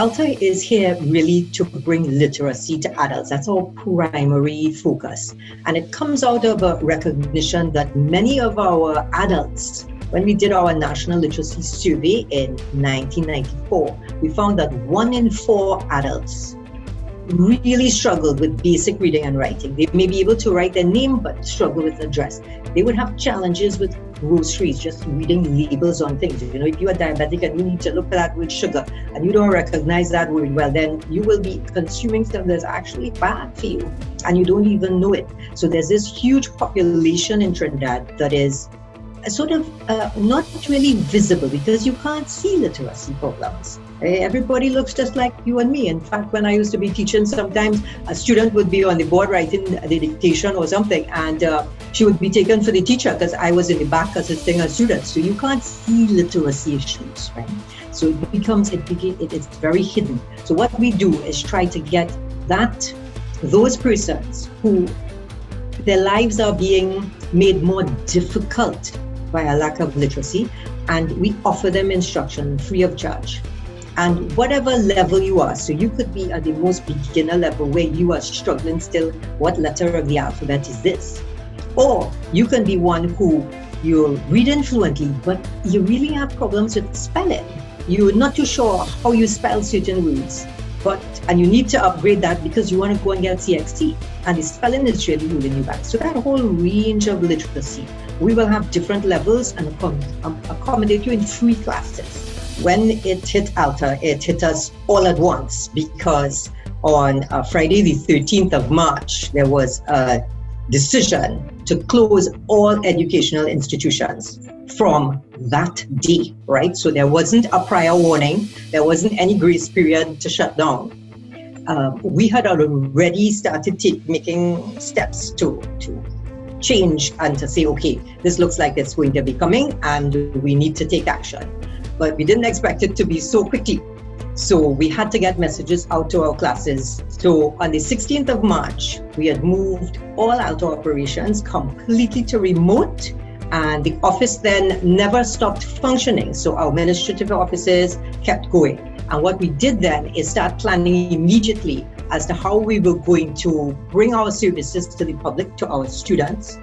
ALTA is here really to bring literacy to adults. That's our primary focus. And it comes out of a recognition that many of our adults, when we did our National Literacy Survey in 1994, we found that 1 in 4 adults really struggled with basic reading and writing. They may be able to write their name, but struggle with address. They would have challenges with groceries, just reading labels on things. You know, if you are diabetic and you need to look for that word sugar and you don't recognize that word, well, then you will be consuming stuff that's actually bad for you and you don't even know it. So there's this huge population in Trinidad that is sort of not really visible because you can't see literacy problems. Everybody looks just like you and me. In fact, when I used to be teaching, sometimes a student would be on the board writing the dictation or something, and she would be taken for the teacher because I was in the back assisting a student. So you can't see literacy issues, right? So it's very hidden. So what we do is try to get those persons who their lives are being made more difficult by a lack of literacy, and we offer them instruction free of charge. And whatever level you are, so you could be at the most beginner level where you are struggling still, what letter of the alphabet is this? Or you can be one who you're reading fluently, but you really have problems with spelling. You're not too sure how you spell certain words, and you need to upgrade that because you want to go and get CXT, and the spelling is really holding you back. So that whole range of literacy, we will have different levels and accommodate you in 3 classes. When it hit ALTA, it hit us all at once because on Friday, the 13th of March, there was a decision to close all educational institutions from that day, right? So there wasn't a prior warning. There wasn't any grace period to shut down. We had already started making steps to change and to say, okay, this looks like it's going to be coming and we need to take action. But we didn't expect it to be so quickly. So we had to get messages out to our classes. So on the 16th of March, we had moved all ALTA operations completely to remote, and the office then never stopped functioning. So our administrative offices kept going. And what we did then is start planning immediately as to how we were going to bring our services to the public, to our students,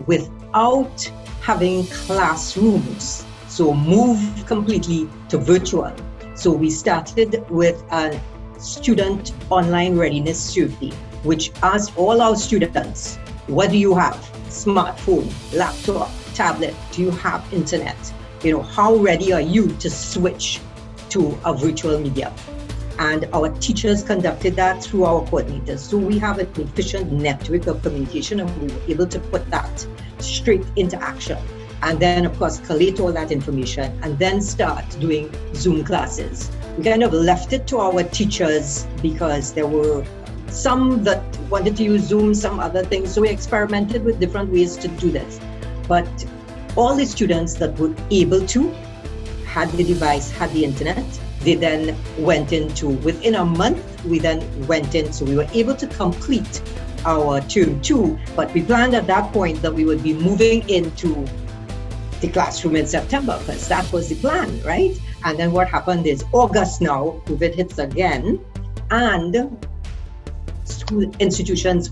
without having classrooms. So move completely to virtual. So we started with a student online readiness survey, which asked all our students, what do you have? Smartphone, laptop, tablet, do you have internet? You know, how ready are you to switch to a virtual medium? And our teachers conducted that through our coordinators. So we have an efficient network of communication, and we were able to put that straight into action. And then, of course, collate all that information and then start doing Zoom classes. We kind of left it to our teachers because there were some that wanted to use Zoom, some other things. So we experimented with different ways to do this. But all the students that were able to, had the device, had the internet, they then went into, within a month, we then went in. So we were able to complete our term 2, but we planned at that point that we would be moving into the classroom in September, because that was the plan, right? And then what happened is August now, COVID hits again, and all institutions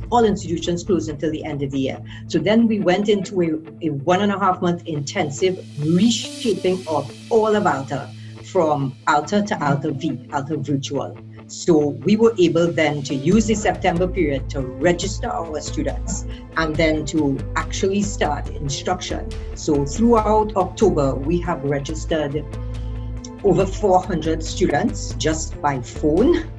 closed until the end of the year. So then we went into a 1.5-month intensive reshaping of all of ALTA, from ALTA to ALTA V, ALTA Virtual. So we were able then to use the September period to register our students and then to actually start instruction. So throughout October, we have registered over 400 students just by phone,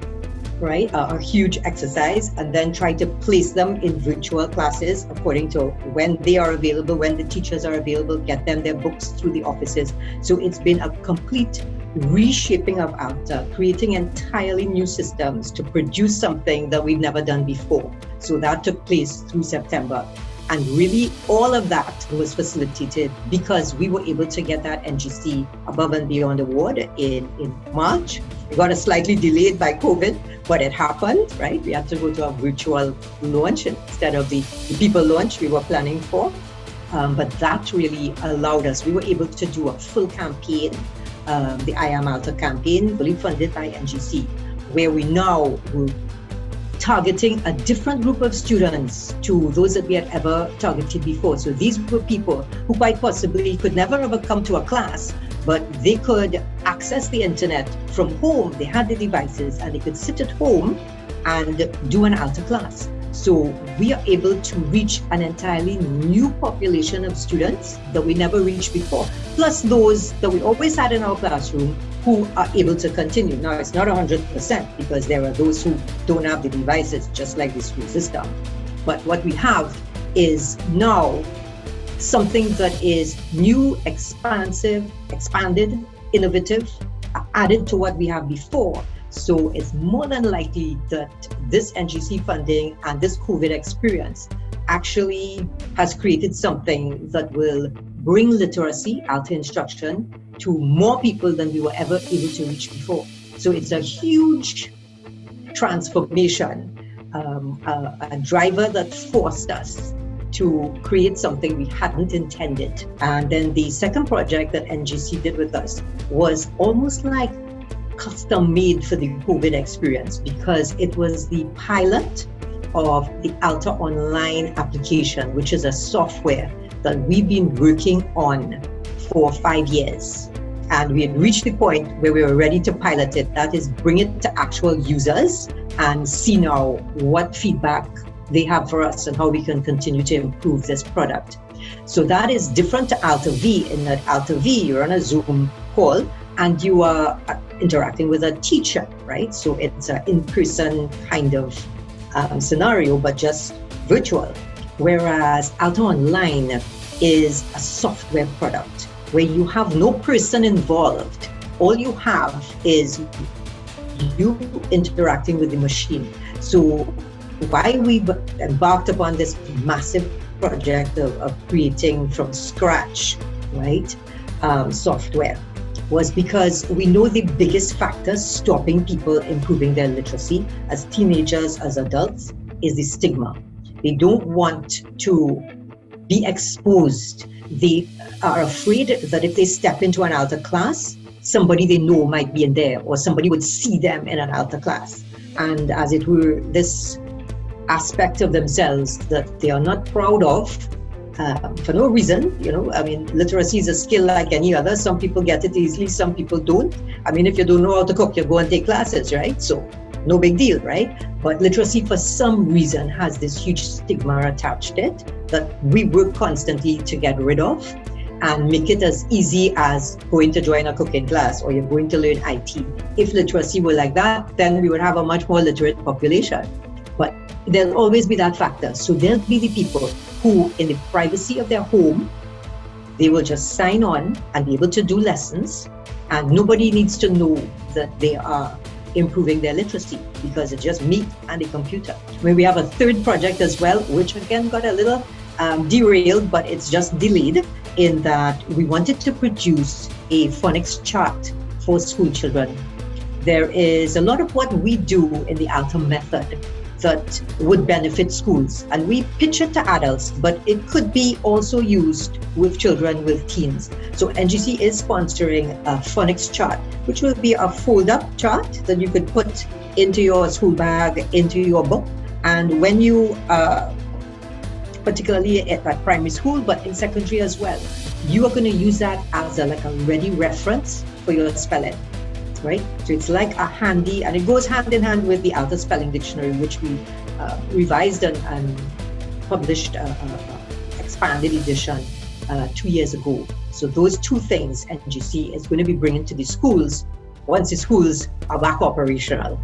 right? A huge exercise, and then try to place them in virtual classes according to when they are available, when the teachers are available, get them their books through the offices. So it's been a complete reshaping of ALTA, creating entirely new systems to produce something that we've never done before. So that took place through September. And really all of that was facilitated because we were able to get that NGC Above and Beyond award in March. We got it slightly delayed by COVID, but it happened, right? We had to go to a virtual launch instead of the people launch we were planning for. But that really allowed us, we were able to do a full campaign the I Am ALTA campaign, fully funded by NGC, where we now were targeting a different group of students to those that we had ever targeted before. So these were people who quite possibly could never ever come to a class, but they could access the internet from home. They had the devices and they could sit at home and do an ALTA class. So we are able to reach an entirely new population of students that we never reached before, plus those that we always had in our classroom who are able to continue. Now, it's not 100% because there are those who don't have the devices, just like the school system. But what we have is now something that is new, expansive, expanded, innovative, added to what we have before. So it's more than likely that this NGC funding and this COVID experience actually has created something that will bring literacy, ALTA instruction, to more people than we were ever able to reach before. So it's a huge transformation, a driver that forced us to create something we hadn't intended. And then the second project that NGC did with us was almost like custom made for the COVID experience, because it was the pilot of the ALTA ONLINE application, which is a software that we've been working on for 5 years. And we had reached the point where we were ready to pilot it. That is, bring it to actual users and see now what feedback they have for us and how we can continue to improve this product. So that is different to ALTA V, in that ALTA V, you're on a Zoom call and you are interacting with a teacher, right? So it's an in-person kind of scenario, but just virtual. Whereas ALTA ONLINE is a software product where you have no person involved. All you have is you interacting with the machine. So why we embarked upon this massive project of creating from scratch, right, software, was because we know the biggest factor stopping people improving their literacy as teenagers, as adults, is the stigma. They don't want to be exposed. They are afraid that if they step into an ALTA class, somebody they know might be in there, or somebody would see them in an ALTA class. And as it were, this aspect of themselves that they are not proud of, for no reason, you know. I mean, literacy is a skill like any other. Some people get it easily, some people don't. I mean, if you don't know how to cook, you go and take classes, right? So no big deal, right? But literacy, for some reason, has this huge stigma attached to it that we work constantly to get rid of and make it as easy as going to join a cooking class or you're going to learn IT. If literacy were like that, then we would have a much more literate population. But there'll always be that factor. So there'll be the people who, in the privacy of their home, they will just sign on and be able to do lessons, and nobody needs to know that they are improving their literacy, because it's just me and the computer. We have a third project as well, which again got a little derailed, but it's just delayed, in that we wanted to produce a phonics chart for school children. There is a lot of what we do in the ALTA method that would benefit schools, and we pitch it to adults, but it could be also used with children, with teens. So NGC is sponsoring a phonics chart, which will be a fold-up chart that you could put into your school bag, into your book. And when you, particularly at primary school, but in secondary as well, you are going to use that as like a ready reference for your spelling. Right? So it's like a handy, and it goes hand in hand with the ALTA Spelling Dictionary, which we revised and published expanded edition 2 years ago. So those two things NGC is going to be bringing to the schools once the schools are back operational.